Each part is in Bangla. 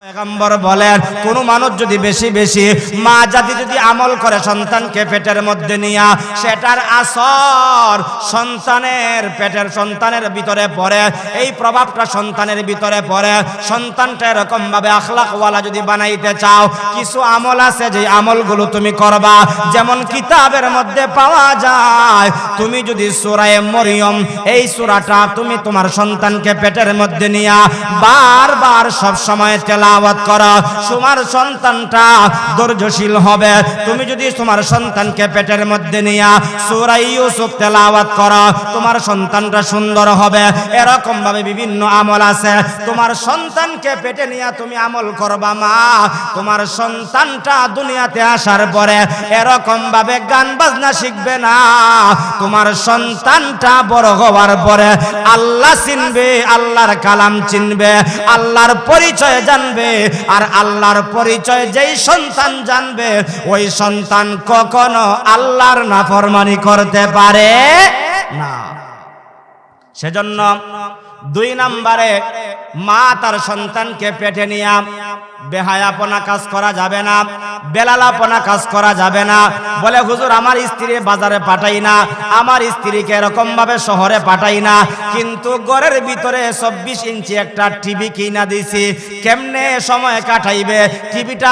পয়গম্বর বলেন কোন মানুষ যদি বেশি বেশি মা জাতি যদি আমল করে সন্তানকে পেটের মধ্যে নিয়া সেটার আসর সন্তানের ভিতরে পড়ে, এই প্রভাবটা সন্তানের ভিতরে পড়ে। সন্তানটা এরকম ভাবে আখলাকওয়ালা যদি বানাইতে চাও, কিছু আমল আছে যে আমলগুলো তুমি করবা। যেমন কিতাবের মধ্যে পাওয়া যায়, তুমি যদি সূরা মরিয়ম এই সূরাটা তুমি তোমার সন্তানকে পেটের মধ্যে নিয়া বারবার সব সময় তেলাওয়াত করো, তোমার সন্তানটা ধৈর্যশীল হবে। তুমি যদি তোমার সন্তানকে পেটের মধ্যে নিয়া সূরা ইউসুফ তেলাওয়াত করো, তোমার সন্তানটা সুন্দর হবে। এরকম ভাবে বিভিন্ন আমল আছে। তোমার সন্তানকে পেটে নিয়া তুমি আমল করবা মা, তোমার সন্তানটা দুনিয়াতে আসার পরে এরকম ভাবে গান বাজনা শিখবে না। তোমার সন্তানটা বড় হওয়ার পরে আল্লাহ চিনবে, আল্লাহর কালাম চিনবে, আল্লাহর পরিচয় জানবে। আর আল্লাহর পরিচয় যেই সন্তান জানবে, ওই সন্তান কখনো আল্লাহর নাফরমানি করতে পারে না। সেজন্য 2 নম্বরে মা তার সন্তানকে পেটে নিয়া বেহায়াপনা কাজ করা যাবে না, বেলালাপনা কাজ করা যাবে না। বলে হুজুর আমার স্ত্রী বাজারে পাঠাই না, আমার স্ত্রীকে এরকম ভাবে শহরে পাঠাই না, কিন্তু ঘরের ভিতরে 24 ইঞ্চি একটা টিভি কিনা দিছি, কেমনে সময় কাটাইবে? টিভিটা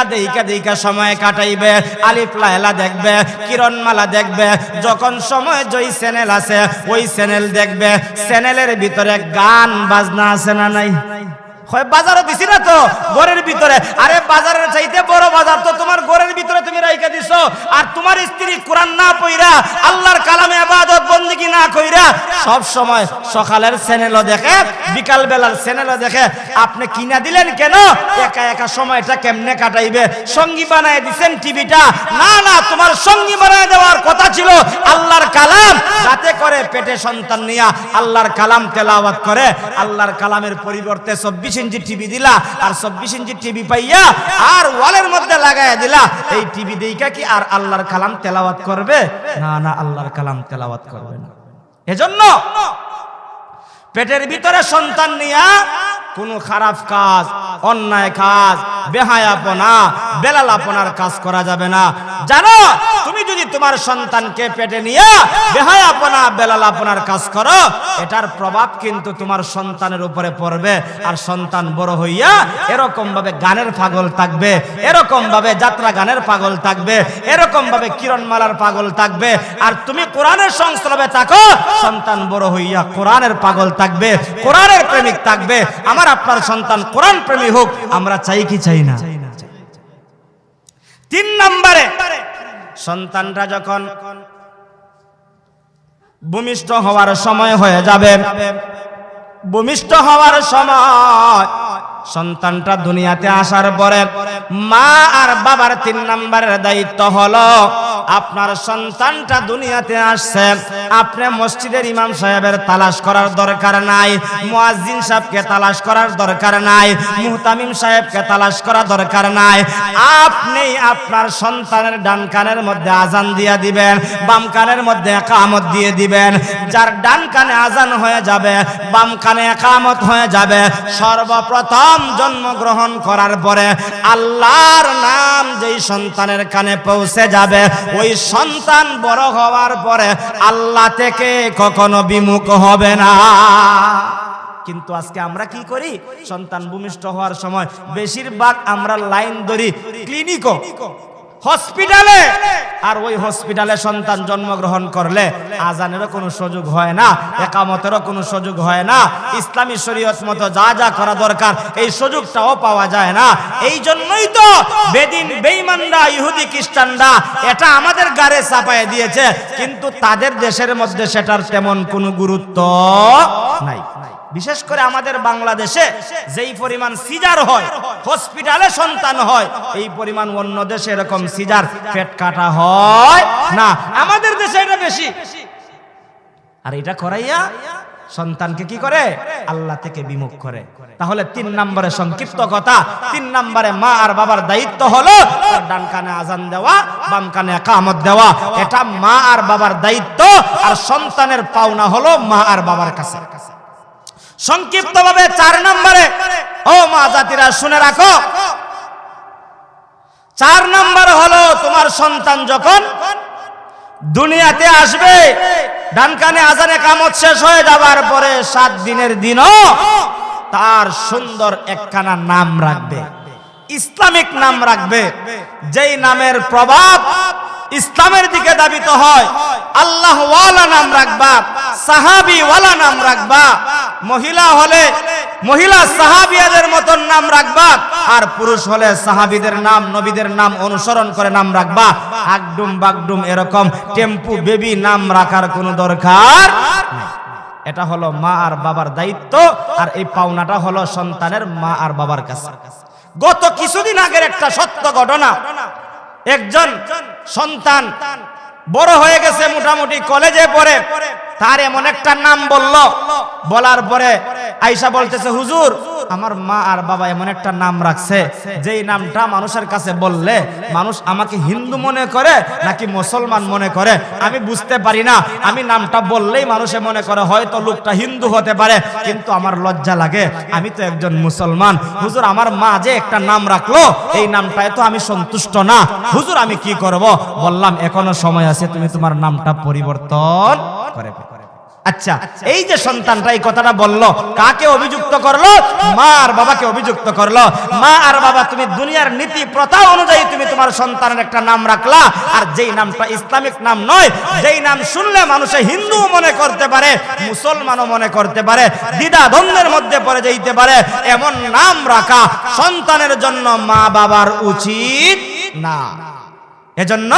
দেইকা সময় কাটাইবে, আলিফ লায়লা দেখবে, কিরণমালা দেখবে, যখন সময় যেই চ্যানেল আছে ওই চ্যানেল দেখবে। চ্যানেলের ভিতরে গান বাজনা আছে না নাই? বাজারও দিছি না তো ঘরের ভিতরে। আরে বাজারের চাইতে বড় বাজার তো তোমার ঘরের ভিতরে তুমি রাইখা দিছো। আর তোমার স্ত্রী কোরআন না পড়া, আল্লাহর কালামে ইবাদত বন্দেগী না কইরা সব সময় সকালের চ্যানেলও দেখে, বিকাল বেলার চ্যানেলও দেখে। আপনি কিনা দিলেন কেন? একা একা সময়টা কেমনে কাটাইবে? সঙ্গী বানায় দিবেন টিভিটা? না না, তোমার সঙ্গী বানায় দেওয়ার কথা ছিল আল্লাহর কালাম, যাতে করে পেটে সন্তান নিয়া আল্লাহর কালাম তেলাওয়াত করে। আল্লাহর কালামের পরিবর্তে 24 ইঞ্চি টিভি দিলা, আর 24 ইঞ্চি টিভি পাইয়া আর ওয়ালের মধ্যে লাগাইয়া দিলা। এই টিভি দেইকা কি আর আল্লাহর কালাম তেলাওয়াত করবে? না না, আল্লাহর কালাম তেলাওয়াত করবে না। এজন্য পেটের ভিতরে সন্তান নিয়া কোনো খারাপ কাজ, অন্যায় কাজ, বেহায়াপনা, বেলালাপনার কাজ করা যাবে না। জানো, তুমি যদি তোমার সন্তানকে পেটে নিয়ে বেহায়াপনা, বেলালাপনার কাজ করো, এটার প্রভাব কিন্তু তোমার সন্তানের উপরে পড়বে। আর সন্তান বড় হইয়া এরকম ভাবে গানের পাগল থাকবে, এরকম ভাবে যাত্রা গানের পাগল থাকবে, এরকম ভাবে কিরণমালার পাগল থাকবে। আর তুমি কোরআনের সংস্রবে থাকো, সন্তান বড় হইয়া কোরআনের পাগল থাকবে, কোরআনের প্রেমিক থাকবে। আমার আপনার সন্তান কোরআন প্রেমী হোক, আমরা চাই কি চাই না? 3 নম্বরে সন্তানটা যখন ভূমিষ্ঠ হওয়ার সময় হয়ে যাবে, ভূমিষ্ঠ হওয়ার সময় সন্তানটা দুনিয়াতে আসার পরে মা আর বাবার 3 নম্বরের দায়িত্ব হলো, আপনার সন্তানটা দুনিয়াতে আসছে, আপনি মসজিদের ইমাম সাহেবের তালাশ করার দরকার নাই, মুয়াজ্জিন সাহেবকে তালাশ করার দরকার নাই, মুহতামিম সাহেবকে তালাশ করা দরকার নাই। আপনি আপনার সন্তানের ডান কানের মধ্যে আজান দিয়ে দিবেন, বাম কানের মধ্যে ইকামত দিয়ে দিবেন। যার ডান কানে আজান হয়ে যাবে, বাম কানে ইকামত হয়ে যাবে, সর্বপ্রথম জন্মগ্রহণ করার পরে আল্লাহর নাম যেই সন্তানের কানে পৌঁছে যাবে, ওই সন্তান বড় হওয়ার পরে আল্লাহ থেকে কখনো বিমুখ হবে না। কিন্তু আজকে আমরা কি করি? সন্তান ভূমিষ্ঠ হওয়ার সময় বেশিরভাগ আমরা লাইন ধরি ক্লিনিকও, হসপিটালে। আর ওই হসপিটালে সন্তান জন্মগ্রহণ করলে আজানেরও কোনো সুযোগ হয় না, ইকামতেরও কোনো সুযোগ হয় না, ইসলামী শরীয়ত মতো যা যা করা দরকার এই সুযোগটাও পাওয়া যায় না। এই জন্যই তো বেদিন, বেঈমানরা, ইহুদি, খ্রিস্টানরা এটা আমাদের গাড়ে চাপায় দিয়েছে, কিন্তু তাদের দেশের মধ্যে সেটার তেমন কোনো গুরুত্ব নাই। বিশেষ করে আমাদের বাংলাদেশে যেই পরিমাণ সিজার হয়, হসপিটালে সন্তান হয়, এই পরিমাণ অন্য দেশে এরকম সিজার, পেট কাটা হয় না। আমাদের দেশে এটা বেশি। আর এটা করাইয়া সন্তানকে কি করে? আল্লাহ থেকে বিমুখ করে। তাহলে 3 নম্বরে সংক্ষিপ্ত কথা, 3 নম্বরে মা আর বাবার দায়িত্ব হলো ডান কানে আজান দেওয়া, বাম কানে ইকামত দেওয়া। এটা মা আর বাবার দায়িত্ব। আর সন্তানের পাওনা হলো মা আর বাবার কাছে। সংক্ষিপ্তভাবে 4 নম্বরে ও মা জাতিরা শুনে রাখো, 4 নাম্বার হলো তোমার সন্তান যখন দুনিয়াতে আসবে, ডান কানে আজানে কামত শেষ হয়ে যাবার পরে 7 দিনের দিনও তার সুন্দর একখানা নাম রাখবে, ইসলামিক নাম রাখবে, যেই নামের প্রভাব ইসলামের দিকে দাবিত হয়। আল্লাহ ওয়ালা নাম রাখবা, সাহাবী ওয়ালা নাম রাখবা, মহিলা হলে মহিলা সাহাবিয়াদের মতন নাম রাখবা, আর পুরুষ হলে সাহাবীদের নাম, নবীদের নাম অনুসরণ করে নাম রাখবা। আগডুম বাগডুম এরকম টেম্পু বেবি নাম রাখার কোনো দরকার নাই। এটা হলো মা আর বাবার দায়িত্ব, আর এই পাওনাটা হলো সন্তানের মা আর বাবার কাছে। গত কিছুদিন আগের একটা সত্য ঘটনা, একজন সন্তান বড় হয়ে গেছে, মোটামুটি কলেজে পড়ে, তার এমন একটা নাম বলার পরে আয়েশা বলতেছে, হুজুর আমার মা আর বাবা এমন একটা নাম রাখছে যেই নামটা মানুষের কাছে বললে মানুষ আমাকে হিন্দু মনে করে নাকি মুসলমান মনে করে আমি বুঝতে পারি না, আমি নামটা বললেই মানুষে মনে করে হয়তো লোকটা হিন্দু হতে পারে, কিন্তু আমার লজ্জা লাগে, আমি তো একজন মুসলমান। হুজুর আমার মা যে একটা নাম রাখলো এই নামটায় তো আমি সন্তুষ্ট না, হুজুর আমি কি করব? বললাম এখনো সময় আছে, তুমি তোমার নামটা পরিবর্তন করে। আচ্ছা, এই যে সন্তানটা এই কথাটা বলল, কাকে অভিযুক্ত করলো? মা আর বাবাকে অভিযুক্ত করলো। মা আর বাবা, তুমি দুনিয়ার নীতি প্রথা অনুযায়ী তুমি তোমার সন্তানের একটা নাম রাখলা, আর যেই নামটা ইসলামিক নাম নয়, যেই নাম শুনলে মানুষে হিন্দু মনে করতে পারে, মুসলমানও মনে করতে পারে, দ্বিধা দ্বন্দ্বের মধ্যে পড়ে যেতে পারে, এমন নাম রাখা সন্তানের জন্য মা বাবার উচিত না। এজন্য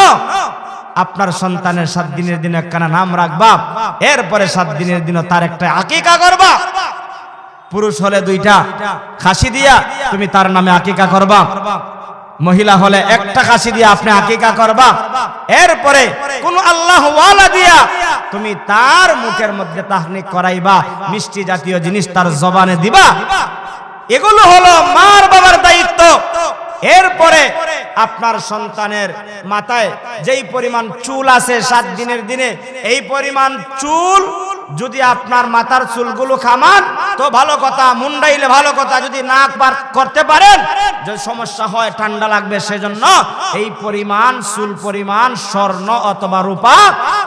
আপনার সন্তানের 7 দিনের দিন একখানা নাম রাখবা, এরপরে 7 দিনের দিনও তার একটা আকিকা করবা। পুরুষ হলে 2টা খাসি দিয়া তুমি তার নামে আকিকা করবা, মহিলা হলে একটা খাসি দিয়া আপনি আকিকা করবা। এরপরে কোন আল্লাহ ওয়ালা দিয়া তুমি তার মুখের মধ্যে তাহনিক করাইবা, মিষ্টি জাতীয় জিনিস তার জবানে দিবা। এগুলো হলো মার বাবার দায়িত্ব। এরপরে আপনার সন্তানের মাথায় যেই পরিমাণ চুল আছে 7 দিনের দিনে, এই পরিমাণ চুল যদি আপনার মাথার চুলগুলো খামান তো ভালো কথা, মুন্ডাইলে ভালো কথা, যদি নাক বার করতে পারেন যদি সমস্যা হয় ঠান্ডা লাগবে, সেজন্য এই পরিমাণ চুল পরিমাণ স্বর্ণ অথবা রূপা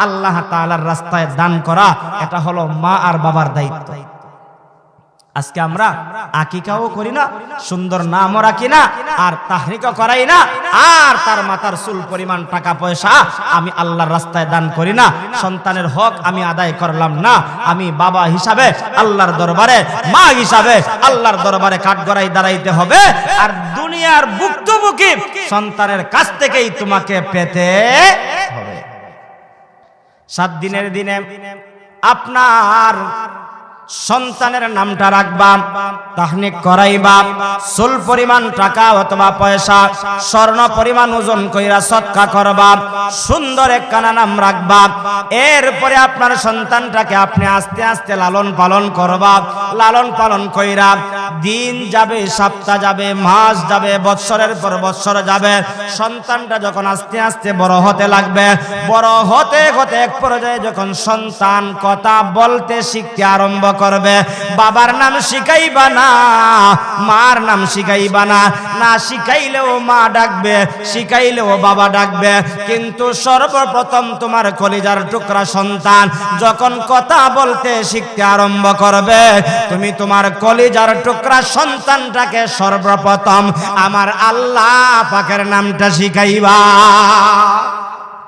আল্লাহ তাআলার রাস্তায় দান করা, এটা হলো মা আর বাবার দায়িত্ব। আজকে আমরা আকিকাও করি না, সুন্দর নামও রাখি না, আর তাহরিকও করাই না, আর তার মাথার চুল পরিমাণ টাকা পয়সা আমি আল্লাহর রাস্তায় দান করি না। সন্তানের হক আমি আদায় করলাম না। আমি বাবা হিসাবে আল্লাহর দরবারে, মা হিসাবে আল্লাহর দরবারে কাঠগড়ায় দাঁড়াইতে হবে, আর দুনিয়ার ভুক্তভোগী সন্তানের কাছ থেকেই তোমাকে পেতে হবে। 7 দিনের দিনে আপনার সন্তানের নামটা রাখবা, তাহনিক করাইবা, চুল পরিমাণ টাকা অথবা পয়সা, স্বর্ণ পরিমাণ ওজন কইরা সদকা করবা, সুন্দর একখানা নাম রাখবা। এরপরে আপনার সন্তানটাকে আপনি আস্তে আস্তে লালন পালন করবা। লালন পালন কইরা দিন যাবে, সপ্তাহ যাবে, মাস যাবে, বৎসরের পর বৎসর যাবে। সন্তানটা যখন আস্তে আস্তে বড় হতে লাগবে, বড় হতে হতে এক পর্যায়ে যখন সন্তান কথা বলতে শিখতে আরম্ভ করবে, বাবার নাম শিখাইবা না, মার নাম শিখাইবা না, না শিখাইলেও মা ডাকবে, শিখাইলেও বাবা ডাকবে, কিন্তু সর্বপ্রথম তোমার কলিজার টুকরা সন্তান যখন কথা বলতে শিখতে আরম্ভ করবে, তুমি তোমার কলিজার টুকরা সন্তানটাকে সর্বপ্রথম আমার আল্লাহ পাকের নামটা শিখাইবা।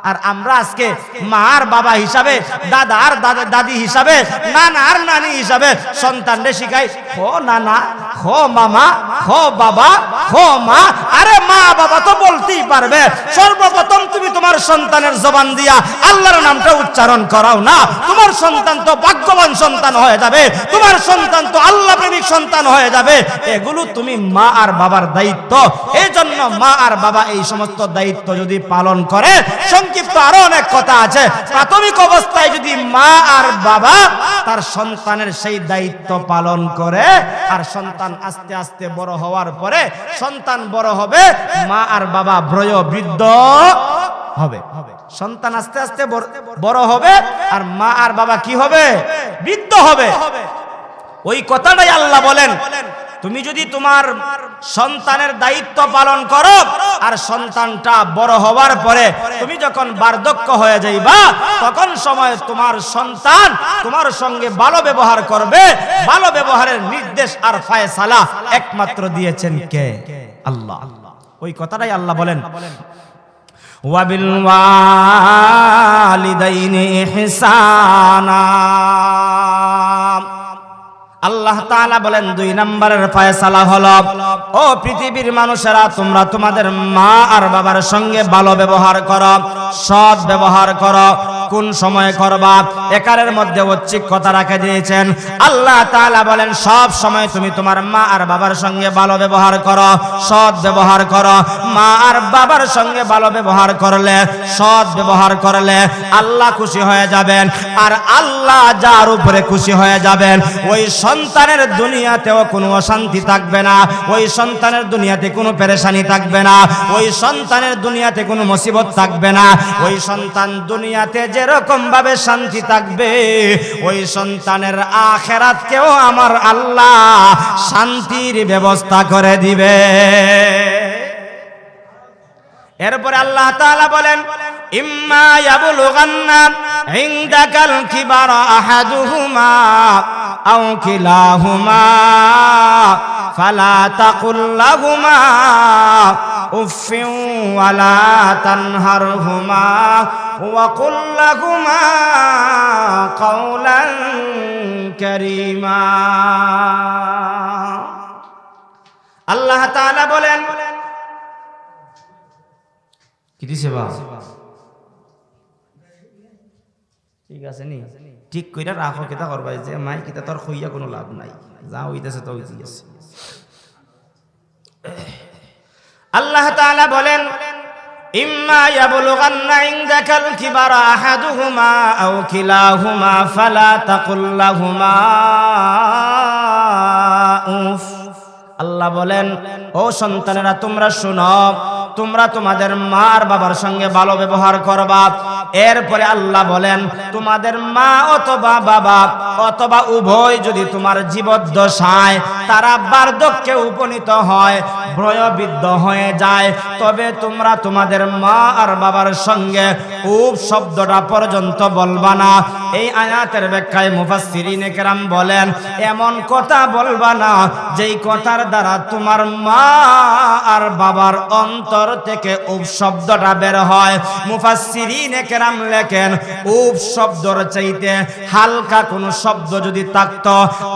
আর আমরা আজকে মার বাবা হিসাবে, দাদার দাদি হিসাবে, নানার নানি হিসাবে সন্তানদের শিখাই হো নানা, হো মামা, হো বাবা, হো মা। আরে মা বাবা তো বলতেই পারবে, সর্বপ্রথম তুমি তোমার সন্তানের জবান দিয়া আল্লাহর নামটা উচ্চারণ করাও না, তোমার সন্তান তো ভাগ্যবান সন্তান হয়ে যাবে, তোমার সন্তান তো আল্লাহ প্রেমিক সন্তান হয়ে যাবে। এগুলো তুমি মা আর বাবার দায়িত্ব। এই জন্য মা আর বাবা এই সমস্ত দায়িত্ব যদি পালন করে, সংক্ষিপ্ত আরো অনেক কথা আছে, প্রাথমিক অবস্থায় যদি মা আর বাবা তার সন্তানের সেই দায়িত্ব পালন করে, আর সন্তান আস্তে আস্তে বড় হওয়ার পরে সন্তান বড় হবে, মা আর বাবা বৃদ্ধ হবে। সন্তান আস্তে আস্তে বড় হবে, আর মা আর বাবা কি হবে? বৃদ্ধ হবে। ওই কথাটাই আল্লাহ বলেন তুমি যদি তোমার সন্তানের দায়িত্ব পালন করো আর সন্তানটা বড় হওয়ার পরে তুমি যখন বার্ধক্য হয়ে যাইবা তখন সময় তোমার সন্তান তোমার সঙ্গে ভালো ব্যবহার করবে, ভালো ব্যবহারের নির্দেশ আর ফয়সালা একমাত্র দিয়েছেন কে? আল্লাহ। ওই কথাটাই আল্লাহ বলেন, ওয়াবিল ওয়ালিদাইনি ইহসানা। আল্লাহ তাআলা বলেন 2 নম্বরের ফয়সালা হলো, ও পৃথিবীর মানুষেরা তোমরা তোমাদের মা আর বাবার সঙ্গে ভালো ব্যবহার করো, সৎ ব্যবহার করো। কোন সময় করবা? একারের মধ্যে ঐচ্ছিক কথা রাখে দিয়েছেন। আল্লাহ তাআলা বলেন সব সময় তুমি তোমার মা আর বাবার সঙ্গে ভালো ব্যবহার করো, সৎ ব্যবহার করো। মা আর বাবার সঙ্গে ভালো ব্যবহার করলে, সৎ ব্যবহার করলে আল্লাহ খুশি হয়ে যাবেন। আর আল্লাহ যার উপরে খুশি হয়ে যাবেন ওই সন্তানের দুনিয়াতেও কোনো অশান্তি থাকবে না, ওই সন্তানের দুনিয়াতে কোনো পেরেশানি থাকবে না, ওই সন্তানের দুনিয়াতে কোনো মুসিবত থাকবে না। ওই সন্তান দুনিয়াতে যেরকম ভাবে শান্তি থাকবে ওই সন্তানের আখিরাতকেও আমার আল্লাহ শান্তির ব্যবস্থা করে দিবে। এরপরে আল্লাহ তাআলা বলেন, ইম্মা ইয়াবলুগান্না ইনদাকাল কিবারা আহাদুহুমা আও কিলাহুমা ফালা তাকুল লাহুমা উফিন ওয়ালা তানহারহুমা ওয়া কুল লাহুমা কাওলান কারীমা। আল্লাহ তাআলা বলেন, কি দিছে বা ঠিক আছে নি, ঠিক কইরা রাখো, কেতা করবাই যে মাই কিতা তোর কইয়া কোনো লাভ নাই, যা হইতাছে তো হইতে আছে। আল্লাহ তাআলা বলেন, ইম্মা ইয়াবলুগান্না ইনদাকাল কিবারা আহাদুহুমা আও কিলাহুমা ফালা তাকুল লাহুমা উফ। আল্লাহ বলেন, ও সন্তানেরা তোমরা শোনো, তোমরা তোমাদের মা আর বাবার সঙ্গে ভালো ব্যবহার করবা। এরপরে আল্লাহ বলেন, তোমাদের মা অথবা বাবা অথবা উভয় যদি তোমার জীবদ্দশায় তারা বার্ধক্যে উপনীত হয়, বয়োবৃদ্ধ হয়ে যায়, তবে তোমরা তোমাদের মা আর বাবার সঙ্গে উফ শব্দটা পর্যন্ত বলবা না। এই আয়াতের ব্যাখ্যায় মুফাসসিরিনে কেরাম বলেন, এমন কথা বলবা না যেই কথার দ্বারা তোমার মা আর বাবার অন্তর থেকে উফ শব্দটা বের হয়। মুফাসসিরিনে কেরাম লেখেন, উফ শব্দর চাইতে হালকা কোন শব্দ যদি থাকতো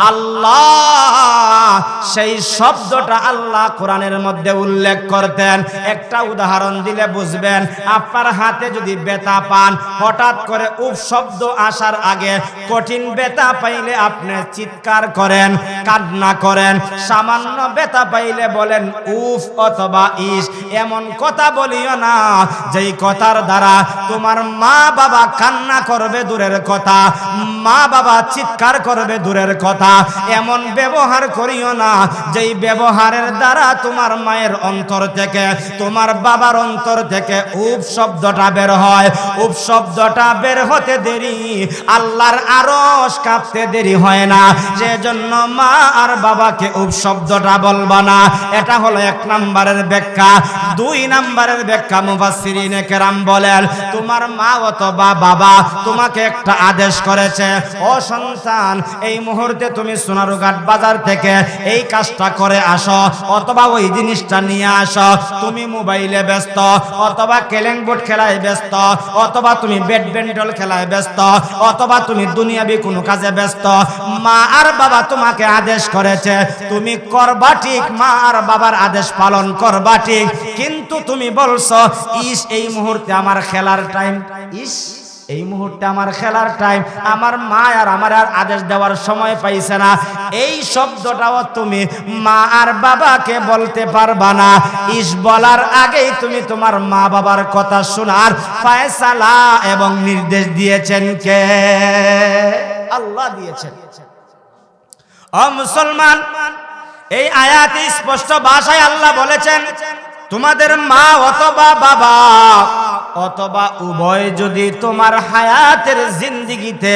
আল্লাহ সেই শব্দটা আল্লাহ কোরআনের মধ্যে উল্লেখ করতেন। একটা উদাহরণ দিলে বুঝবেন। আপনার হাতে যদি ব্যথা পান, হঠাৎ করে উফ শব্দ আসার আগে কঠিন ব্যথা পাইলে আপনি চিৎকার করেন, কান্না করেন। সামান্য ব্যথা পাইলে বলেন উফ অথবা ইস। এমন কথা বলিও না যেই কথার দ্বারা তোমার মা বাবা কান্না করবে দূরের কথা, মা বাবা চিৎকার করবে দূরের কথা। এমন ব্যবহার করিও না যেই ব্যবহারের দ্বারা তোমার মায়ের অন্তর থেকে, তোমার বাবার অন্তর থেকে উফ শব্দটা বের হয়। উফ শব্দটা বের হতে দেরি, আল্লাহর আরশ কাঁপতে দেরি হয় না। সেজন্য মা আর বাবাকে উফ শব্দটা বলবা না। এটা হলো 1 নম্বরের ব্যাখ্যা। 2 নম্বরের ব্যাখ্যা মুফাসসিরিনে কেরাম বলেন, তোমার মা অথবা বাবা তোমাকে একটা আদেশ করেছে, ও সন্তান এই মুহূর্তে তুমি সোনারুঘাট বাজার থেকে এই কাজটা করে আসো অথবা ওই জিনিসটা নিয়ে আসো। তুমি মোবাইলে ব্যস্ত, অথবা ক্যালেং বোর্ড খেলায় ব্যস্ত, অথবা তুমি ব্যাডমিন্টন খেলায় ব্যস্ত, অথবা তুমি দুনিয়াবি কোনো কাজে ব্যস্ত। মা আর বাবা তোমাকে আদেশ করেছে, তুমি করবা ঠিক, মা আর বাবার আদেশ পালন করবা ঠিক, কিন্তু তুমি বলছো ইস এই মুহূর্তে আমার খেলার টাইম, ইস এই মুহূর্তে আমার খেলার টাইম, আমার মা আর আমার আর আদেশ দেওয়ার সময় পাইছে না। এই শব্দটাও তুমি মা আর বাবাকে বলতে পারবা না। ইস বলার আগেই তুমি তোমার মা বাবার কথা শোনার ফয়সালা এবং নির্দেশ দিয়েছেন কে? আল্লাহ দিয়েছেন। ও মুসলমান, এই আয়াতে স্পষ্ট ভাষায় আল্লাহ বলেছেন, তোমাদের মা অথবা বাবা অথবা উভয় যদি তোমার হায়াতের জিন্দেগিতে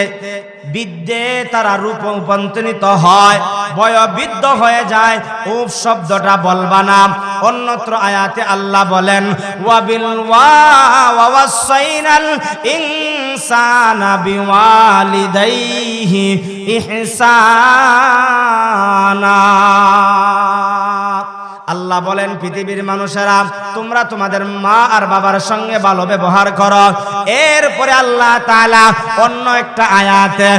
বৃদ্ধে তারা রূপান্তরিত হয়, বয়োবৃদ্ধ হয়ে যায়, উফ শব্দটা বলবা না। অন্যত্র আয়াতে আল্লাহ বলেন ওয়াবিল ওয়াসাইনাল ইনসানা বিওয়ালিদাইহি ইহসানা। আল্লাহ বলেন পৃথিবীর মানুষেরা তোমরা তোমাদের মা আর বাবার সঙ্গে ভালো ব্যবহার করো। এরপরে আল্লাহ তাআলা অন্য একটা আয়াতে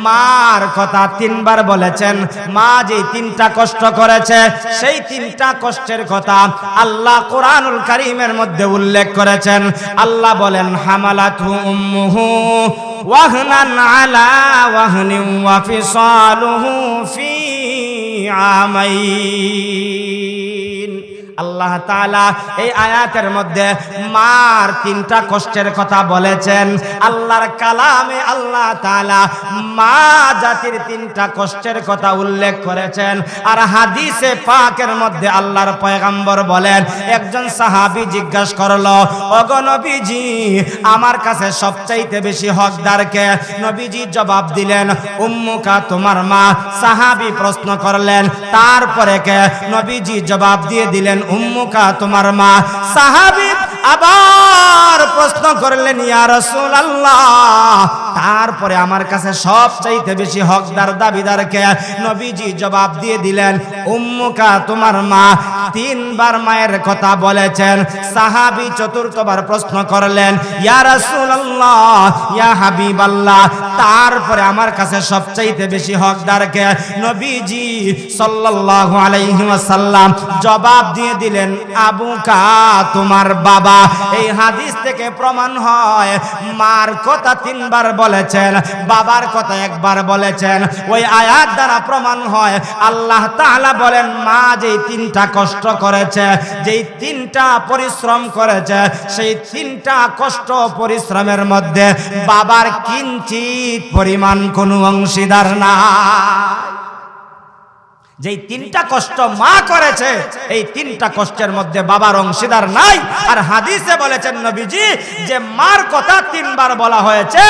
মার কথা 3 বার বলেছেন। মা যে 3টা কষ্ট করেছে সেই 3টা কষ্টের কথা আল্লাহ কোরআনুল কারীমের মধ্যে উল্লেখ করেছেন। আল্লাহ বলেন হামালাতহু উম্মুহু ওয়াহনান আলা ওয়াহনিন ওয়া ফিসালুহু ফি আমাইন। আল্লাহ তাআলা এই আয়াতের মধ্যে মার 3টা কষ্টের কথা বলেছেন। আল্লাহর কালামে আল্লাহ তাআলা মা জাতির 3টা কষ্টের কথা উল্লেখ করেছেন। আর হাদিসে পাকের মধ্যে আল্লাহর পয়গম্বর বলেন, একজন সাহাবী জিজ্ঞাসা করলো, ওগো নবীজি আমার কাছে সবচাইতে বেশি হকদার কে? নবীজি জবাব দিলেন উম্মুকা, তোমার মা। সাহাবী প্রশ্ন করলেন তারপরে কে? নবীজি জবাব দিয়ে দিলেন উম্মুকা, তোমার মা। সাহাবী আবার প্রশ্ন করলেন ইয়া রাসূলুল্লাহ, তারপরে আমার কাছে সবচাইতে বেশি হকদার দাবিদার কে? নবীজি জবাব দিয়ে দিলেন উম্মুকা, তোমার মা। 3 বার মায়ের কথা বলেছেন। সাহাবী 4বার প্রশ্ন করলেন ইয়া রাসূলুল্লাহ, ইয়া হাবিবাল্লাহ, তারপরে আমার কাছে সবচাইতে বেশি হকদার কে? নবীজি সাল্লাল্লাহু আলাইহি ওয়াসাল্লাম জবাব দিয়ে দিলেন আবুকা, তোমার বাবা। এই হাদিস থেকে প্রমাণ হয় মার কথা 3 বার বলেছেন, বাবার কথা 1 বার বলেছেন। ওই আয়াত দ্বারা প্রমাণ হয় আল্লাহ তাআলা বলেন মা যেই 3টা কষ্ট করেছে, যেই 3টা পরিশ্রম করেছে, সেই 3টা কষ্ট পরিশ্রমের মধ্যে বাবার কিঞ্চিত পরিমাণ কোনো অংশীদার না। যেই 3টা কষ্ট মা করেছে এই 3টা কষ্টের মধ্যে বাবার অংশীদার নাই। আর হাদিসে বলেছেন নবীজি যে মার কথা 3 বার বলা হয়েছে,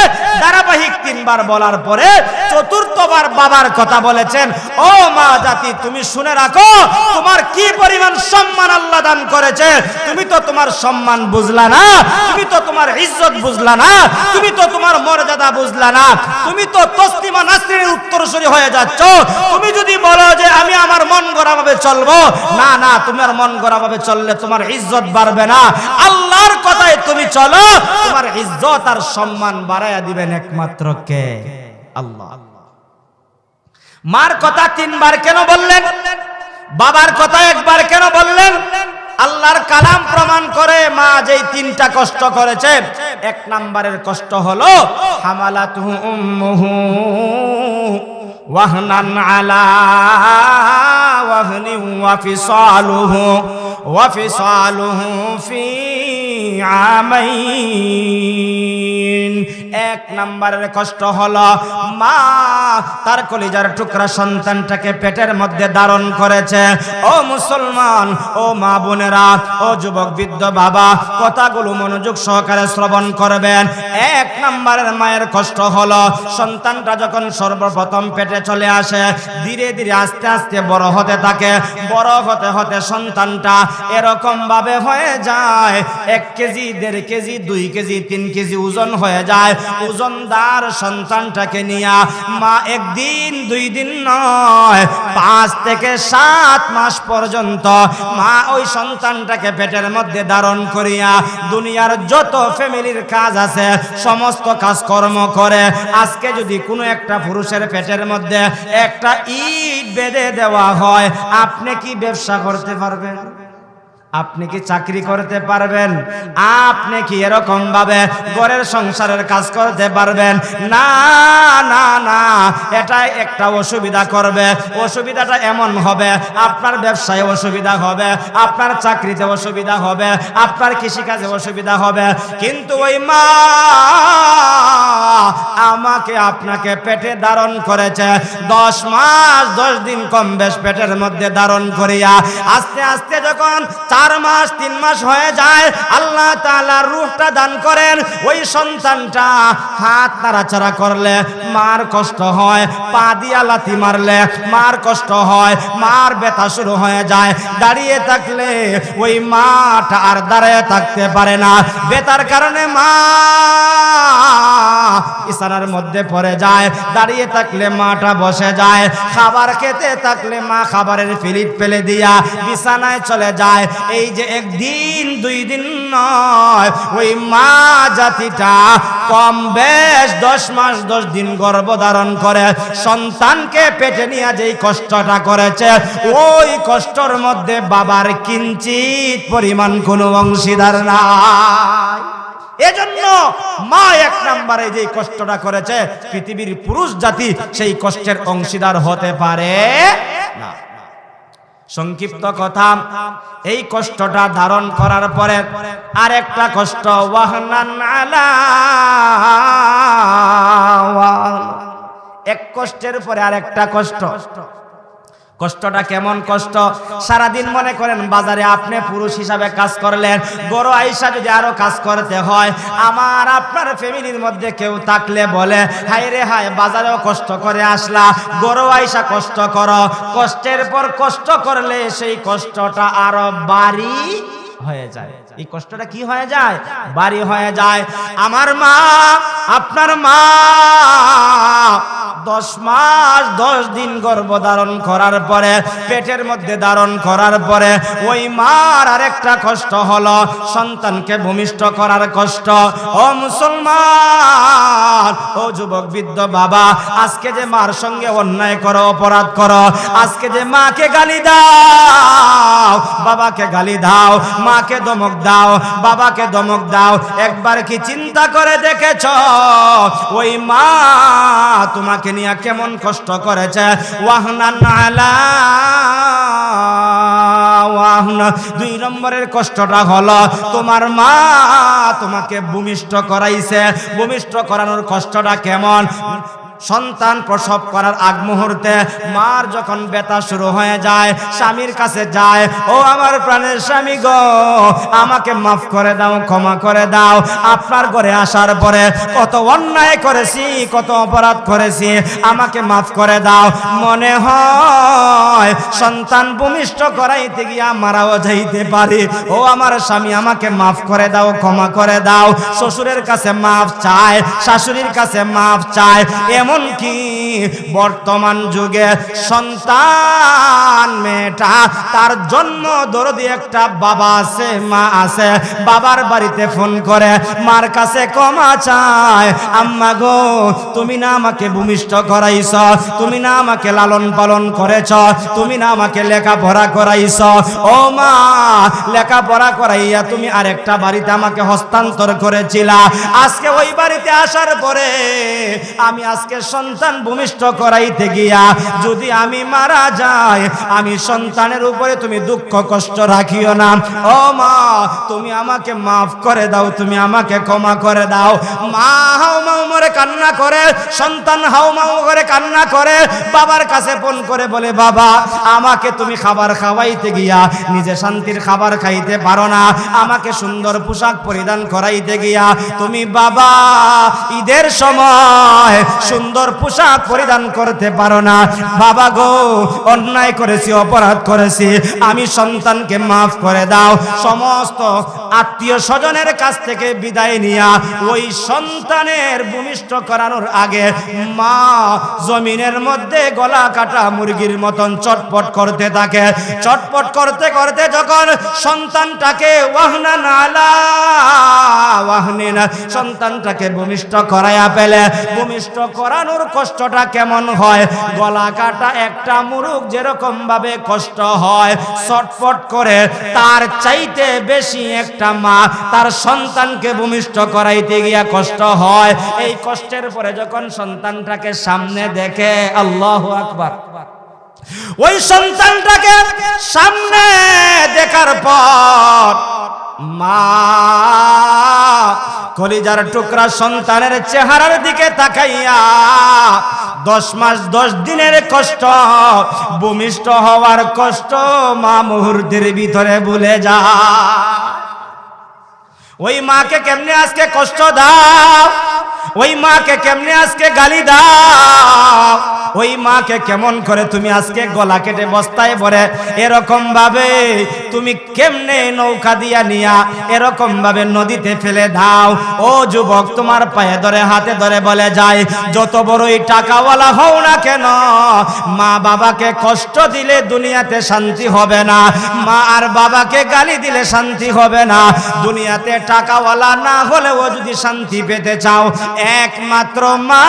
ধারাবাহিক 3 বার বলার পরে 4বার বাবার কথা বলেছেন। ও মা জাতি, তুমি শুনে রাখো তোমার কি পরিমাণ সম্মান আল্লাহ দান করেছে। তুমি তো তোমার সম্মান বুঝলা না, তুমি তো তোমার ইজ্জত বুঝলা না, তুমি তো তোমার মর্যাদা বুঝলা না, তুমি তো তসলিমা নাসরিনের উত্তরসূরি হয়ে যাচ্ছ। তুমি যদি বলো যে আমি আমার মন গড়া ভাবে চলবো, না না, তোমার মন গড়া ভাবে চললে তোমার ইজ্জত বাড়বে না। আল্লাহর কথায় তুমি চলো, তোমার ইজ্জত আর সম্মান বাড়ায়া দিবেন একমাত্র কে? আল্লাহ। মার কথা 3 বার কেন বললেন? বাবার কথা 1 বার কেন বললেন? আল্লাহর কালাম প্রমাণ করে মা যেই 3টা কষ্ট করেছে। 1 নম্বরের কষ্ট হলো হামালাতুহু উম্মুহু ওয়াহনান আলা ওয়াহনিন ওয়া ফিসালুহু ফি আমাইন। 1 নম্বরের কষ্ট হলো মা তার কলিজার টুকরা সন্তানটাকে পেটের মধ্যে ধারণ করেছে। ও মুসলমান, ও মা বোনেরা, ও যুবক বৃদ্ধ বাবা, কথাগুলো মনোযোগ সহকারে শ্রবণ করবেন। 1 নম্বরের মায়ের কষ্ট হলো সন্তানটা যখন সর্বপ্রথম পেটে চলে আসে, ধীরে ধীরে আস্তে আস্তে বড় হতে থাকে। বড় হতে হতে সন্তানটা এরকম ভাবে হয়ে যায় 1 কেজি, 1.5 কেজি, 2 কেজি, 3 কেজি ওজন হয়ে যায়। ওজনদার সন্তানটাকে নিয়ে মা 1 দিন 2 দিন নয় 5 থেকে 7 মাস পর্যন্ত মা ওই সন্তানটাকে পেটের মধ্যে ধারণ করিয়া দুনিয়ার যত ফ্যামিলির কাজ আছে সমস্ত কাজকর্ম করে। আজকে যদি কোনো একটা পুরুষের পেটের মধ্যে একটা ইট বেঁধে দেওয়া হয়, আপনি কি ব্যবসা করতে পারবেন? আপনি কি চাকরি করতে পারবেন? আপনি কি এরকম ভাবে ঘরের সংসারের কাজ করতে পারবেন? না না না, এটা একটা অসুবিধা করবে। অসুবিধাটা এমন হবে আপনার ব্যবসায় অসুবিধা হবে, আপনার চাকরিতে অসুবিধা হবে, আপনার কৃষিকাজে অসুবিধা হবে। কিন্তু ওই মা আমাকে আপনাকে পেটে ধারণ করেছে 10 মাস 10 দিন কম বেশ পেটের মধ্যে ধারণ করিয়া আস্তে আস্তে যখন 4 4 মাস 3 মাস হয়ে যায়, আল্লাহ তাআলা রূহটা দান করেন। ওই সন্তানটা হাত নাড়াচাড়া করলে মার কষ্ট হয়, পা দিয়া লাথি মারলে মার কষ্ট হয়, মার ব্যথা শুরু হয়ে যায়। দাঁড়িয়ে থাকলে ওই মাটা আর দাঁড়িয়ে থাকতে পারে না, ব্যথার কারণে মা বিছানার মধ্যে পড়ে যায়। দাঁড়িয়ে থাকলে মাটা বসে যায়, খাবার খেতে থাকলে মা খাবারের ফিলিট ফেলে দিয়া বিছানায় চলে যায়। এই যে 1 দিন 2 দিন নয়, ওই মা জাতিটা কম বেশ 10 মাস 10 দিন গর্ভধারণ করে সন্তানকে পেটে নিয়ে যেই কষ্টটা করেছে, ওই কষ্টর মধ্যে বাবার কিঞ্চিত পরিমাণ কোনো অংশীদার নাই। এজন্য মা 1 নম্বরে যে কষ্টটা করেছে, পৃথিবীর পুরুষ জাতি সেই কষ্টের অংশীদার হতে পারে না। সংক্ষিপ্ত কথা, এই কষ্টটা ধারণ করার পরে আরেকটা কষ্ট, ওয়াহনান আলা ওয়াহন, এক কষ্টের পরে আরেকটা কষ্ট। কষ্টটা কেমন কষ্ট? সারাদিন মনে করেন বাজারে আপনি পুরুষ হিসাবে কাজ করলেন, গরু আইসা যদি আরো কাজ করতে হয়, আমার আপনার ফ্যামিলির মধ্যে কেউ থাকলে বলে, হায় রে হায়, বাজারেও কষ্ট করে আসলা, গরু আইসা কষ্ট করো। কষ্টের পর কষ্ট করলে সেই কষ্টটা আরো বাড়ি হয়ে যায়। এই কষ্টটা কি হয়ে যায়? বাড়ি হয়ে যায়। আমার মা, আপনার মা 10 মাস 10 দিন গর্ভধারণ করার পরে, পেটের মধ্যে ধারণ করার পরে, ওই মার আরেকটা কষ্ট হলো সন্তানকে ভূমিষ্ঠ করার কষ্ট। ও মুসলমান, ও যুবক বৃদ্ধ বাবা, আজকে যে মার সঙ্গে অন্যায় করো, অপরাধ করো, আজকে যে মাকে গালি দাও, বাবাকে গালি দাও, মাকে ধমক দাও, বাবাকে ধমক দাও, একবার কি চিন্তা করে দেখেছ ওই মা তোমাকে নিয়ে কেমন কষ্ট করেছে? ওয়াহনান আলা ওয়াহন। 2 নম্বরের কষ্টটা হলো তোমার মা তোমাকে ভূমিষ্ঠ করাইছে। ভূমিষ্ঠ করানোর কষ্টটা কেমন? সন্তান প্রসব করার আগ মুহূর্তে মার যখন ব্যথা শুরু হয়ে যায়, স্বামীর কাছে যায়, ও আমার প্রাণের স্বামী গো, আমাকে মাফ করে দাও, ক্ষমা করে দাও, আপনার ঘরে আসার পরে কত অন্যায় করেছি, কত অপরাধ করেছি, আমাকে মাফ করে দাও। মনে হয় সন্তান ভূমিষ্ঠ করাইতে গিয়া মারাও যাইতে পারি, ও আমার স্বামী আমাকে মাফ করে দাও, ক্ষমা করে দাও। শ্বশুরের কাছে মাফ চায়, শাশুড়ির কাছে মাফ চায়। এমনকি বর্তমান যুগে সন্তান মেয়েটা, তার জন্ম দরদি একটা বাবা আছে, মা আছে, বাবার বাড়িতে ফোন করে মার কাছে ক্ষমা চায়, আম্মা গো, তুমি না আমাকে ভূমিষ্ঠ করাইছ, তুমি না আমাকে লালন পালন করেছ, তুমি না আমাকে লেখাপড়া করাইছ, ও মা, লেখাপড়া করাইয়া তুমি আরেকটা বাড়িতে আমাকে হস্তান্তর করেছিলা। আজকে ওই বাড়িতে আসার পরে আমি আজকে সন্তান ভূমিষ্ঠ করাইতে গিয়া যদি আমি মারা যাই, আমি সন্তানের উপরে তুমি দুঃখ কষ্ট রাখিও না। ও মা, তুমি আমাকে মাফ করে দাও, তুমি আমাকে ক্ষমা করে দাও। মা হাও মাও মরে কান্না করে, সন্তান হাও মাও করে কান্না করে, বাবার কাছে ফোন করে বলে, বাবা, আমাকে তুমি খাবার খাওয়াইতে গিয়া নিজে শান্তির খাবার খাইতে পারো না, আমাকে সুন্দর পোশাক পরিধান করাইতে গিয়া তুমি বাবা ঈদের সময় সুন্দর পোশাক পরিধান করতে পারো না। বাবা গো, অন্যায় করেছি, অপরাধ করেছি, আমি সন্তানকে মাফ করে দাও। সমস্ত আত্মীয় স্বজনের কাছ থেকে বিদায় নিয়া ওই সন্তানের ভূমিষ্ঠ করানোর আগে মা জমিনের মধ্যে গলা কাটা মুরগির মতন চটপট করতে থাকে। চটপট করতে করতে যখন সন্তানটাকে ওয়াহনান আলা ওয়াহনিন, সন্তানটাকে ভূমিষ্ঠ করাইয়া পেলে, ভূমিষ্ঠ করানোর কষ্টটা কেমন হয়? গলা কাটা একটা মুরগ যেরকম ভাবে কষ্ট হয় চটপট করে, তার চাইতে বেশি একটা মা তার সন্তানকে ভূমিষ্ঠ করাইতে গিয়া কষ্ট হয়। এই কষ্টের পরে যখন সন্তানটাকে সামনে দেখে, আল্লাহু আকবার, ওই সন্তানটাকে সামনে দেখার পর মা কলিজার টুকরা সন্তানের চেহারার দিকে তাকাইয়া 10 মাস 10 দিনের কষ্ট, ভূমিষ্ঠ হওয়ার কষ্ট মা মুহূর্তের ভিতরে ভুলে যায়। ওই মাকে কেমনে আজকে কষ্ট দাও, ওই মাকে কেমনে আজকে গালি দাও, ওই মাকে কেমন করে তুমি আজকে গলা কেটে বস্তায় ভরে এরকম ভাবে তুমি কেমনে নৌকা দিয়া নিয়া এরকম ভাবে নদীতে ফেলে দাও। ও যুবক, তোমার পায়ে ধরে হাতে ধরে বলে যায়, যত বড়ই টাকাওয়ালা হও না কেন, মা বাবাকে কষ্ট দিলে দুনিয়াতে শান্তি হবে না, মা আর বাবাকে গালি দিলে শান্তি হবে না। দুনিয়াতে টাকাওয়ালা না হলেও যদি শান্তি পেতে চাও, একমাত্র মা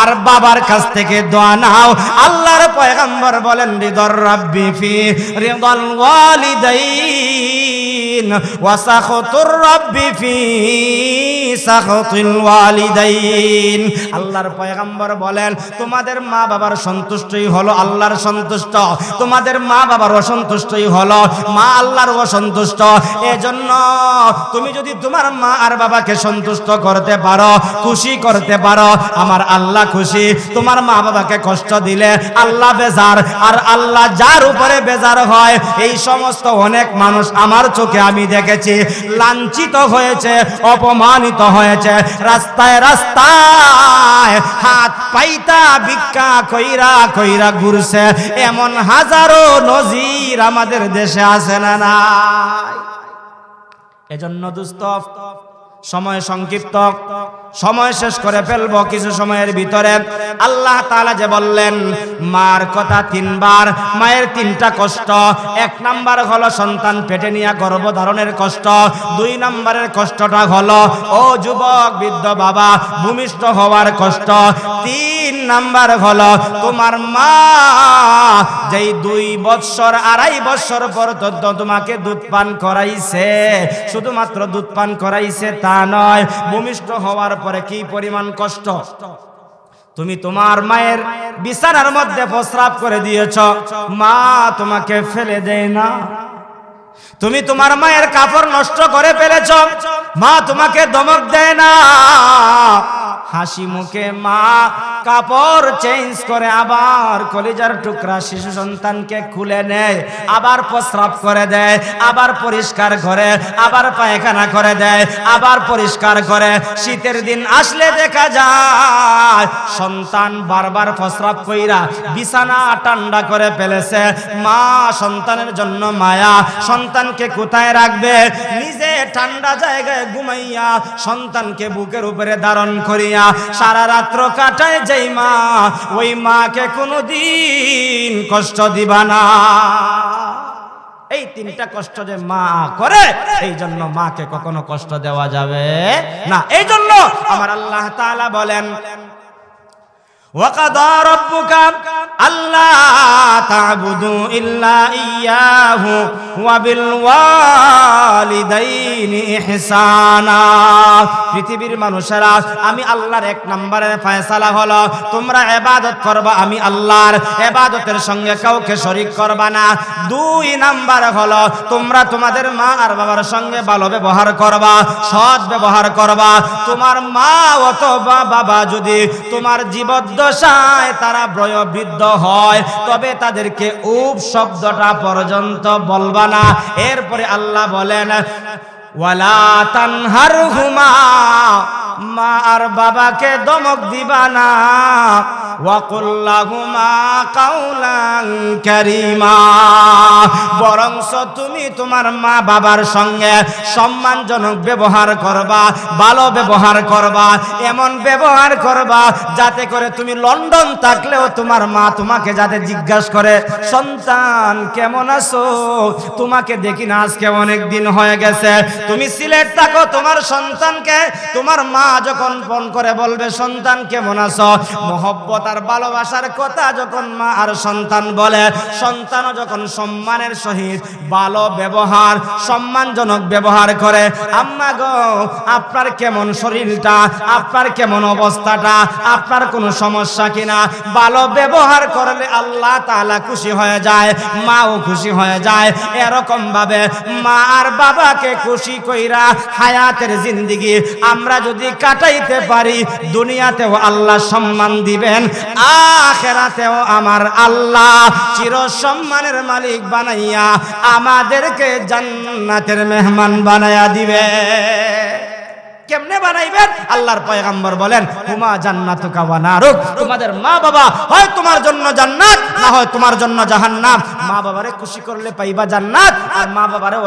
আর বাবার কাছ থেকে দোয়া নাও। আল্লাহর পয়গম্বর বলেন, রিদর রাব্বি ফি রিদাল ওয়ালিদাইন ওয়া সাখাতুর রাব্বি ফি সাখাতুল ওয়ালিদাইন। আল্লাহর পয়গম্বর বলেন, তোমাদের মা বাবার সন্তুষ্টই হলো আল্লাহর সন্তুষ্ট, তোমাদের মা বাবার অসন্তুষ্টই হলো মা আল্লাহর অসন্তুষ্ট। এজন্য তুমি যদি তোমার মা আর বাবাকে সন্তুষ্ট করতে পারো, খুশি করতে পারো, আমার আল্লাহ খুশি। তোমার মা বাবাকে কষ্ট দিলে আল্লাহ বেজার, আর আল্লাহ যার উপরে বেজার হয়, এই সমস্ত অনেক মানুষ আমার চোখে আমি দেখেছি লাঞ্ছিত হয়েছে, অপমানিত হয়েছে, রাস্তায় রাস্তায় হাত পাইতা ভিক্ষা কইরা কইরা ঘুরছে, এমন হাজারো নজির আমাদের দেশে আছে না নাই? এজন্য দোস্ত, সময় সংক্ষিপ্ত, সময় শেষ করে ফেলবো কিছু সময়ের ভিতরে। আল্লাহ তাআলা যে বললেন মার কথা 3 বার, মায়ের 3টা কষ্ট। 1 নাম্বার হলো সন্তান পেটে নিয়ে গর্ভধারণের কষ্ট, 2 নাম্বারের কষ্টটা হলো ও যুবক বৃদ্ধ বাবা ভূমিষ্ঠ হওয়ার কষ্ট, 3 নাম্বার হলো তোমার মা যেই 2 বৎসর 2.5 বৎসর পর্যন্ত তোমাকে দুধ পান করাইছে, শুধুমাত্র দুধ পান করাইছে তা নয়, ভূমিষ্ঠ হওয়ার পরে কি পরিমাণ কষ্ট। তুমি তোমার মায়ের বিছানার মধ্যে প্রস্রাব করে দিয়েছ, মা তোমাকে ফেলে দেয় না। তুমি তোমার মায়ের কাপড় নষ্ট করে ফেলেছ, মা তোমাকে ধমক দেয় না। হাসি মুখে মা কাপড় চেঞ্জ করে আবার কলিজার টুকরা শিশু সন্তানকে খুলে নেয়, আবার প্রস্রাব করে দেয়, আবার পরিষ্কার করে, আবার পায়খানা করে দেয়, আবার পরিষ্কার করে। শীতের দিন আসলে দেখা যায় সন্তান বারবার প্রস্রাব কইরা বিছানা ঠান্ডা করে ফেলেছে। মা সন্তানের জন্য মায়া, সন্তানকে কোথায় রাখবে? নিজে ঠান্ডা জায়গায় ঘুমাইয়া সন্তানকে বুকের উপরে ধারণ করিয়া সারা রাত্র কাটায় যেই মা, ওই মাকে কোনোদিন কষ্ট দিবা না। এই 3টা কষ্ট যে মা করে, এই জন্য মাকে কখনো কষ্ট দেওয়া যাবে না। এই জন্য আমার আল্লাহ তাআলা বলেন, وَقَضَى رَبُّكَ أَلَّا تَعْبُدُوا إِلَّا إِيَّاهُ وَبِالْوَالِدَيْنِ إِحْسَانًا। পৃথিবীর মানুষেরা, আমি আল্লাহর 1 নম্বরের ফয়সালা হলো তোমরা ইবাদত করবা আমি আল্লাহর, ইবাদতের সঙ্গে কাউকে শরীক করবা না। 2 নাম্বার হলো তোমরা তোমাদের মা আর বাবার সঙ্গে ভালো ব্যবহার করবা, সৎ ব্যবহার করবা। তোমার মা অথবা বাবা যদি তোমার জীবদ্দশায় তারা বয়োবৃদ্ধ হয়, তবে তাদেরকে উপ শব্দটা পর্যন্ত বলবা না। এরপরে আল্লাহ বলেন, ওয়ালা তানহারহুমা, মা আর বাবাকে ধমক দিবা না। ওয়াকুল লাহুমা কাওলান কারীমা, বরংস তুমি তোমার মা বাবার সঙ্গে সম্মানজনক ব্যবহার করবা, ভালো ব্যবহার করবা, এমন ব্যবহার করবা যাতে করে তুমি লন্ডন থাকলেও তোমার মা তোমাকে যাতে জিজ্ঞাসা করে, সন্তান কেমন আছো, তোমাকে দেখি না আজকে অনেক দিন হয়ে গেছে। তুমি সিলেট থাকো, তোমার সন্তানকে তোমার মা মা যখন ফোন করে বলবে সন্তান কেমন আছো, মহব্বত আর ভালোবাসার কথা যখন মা আর সন্তান বলে, সন্তানও যখন সম্মানের সহিত ভালো ব্যবহার সম্মানজনক ব্যবহার করে, আম্মা গো আপনার কেমন শরীরটা, আপনার কেমন অবস্থাটা, আপনার কোনো সমস্যা কিনা, ভালো ব্যবহার করলে আল্লাহ তাআলা খুশি হয়ে যায়, মাও খুশি হয়ে যায়। এরকম ভাবে মা আর বাবাকে খুশি কইরা হায়াতের জিন্দেগি আমরা যদি কাটাইতে পারি, দুনিয়াতেও আল্লাহ সম্মান দিবেন, আখিরাতেও আমার আল্লাহ চির সম্মানের মালিক বানাইয়া আমাদেরকে জান্নাতের মেহমান বানায়া দিবে। কেমনে বানাইবেন? আল্লাহর পয়গম্বর বলেন, হুমা জান্নাতুকা ওয়া নারুক, তোমাদের মা বাবা হয় তোমার জন্য জান্নাত, না হয় তোমার জন্য জাহান্নাম। মা বাবারে খুশি করলে পাইবা জান্নাত, আর মা বাবারে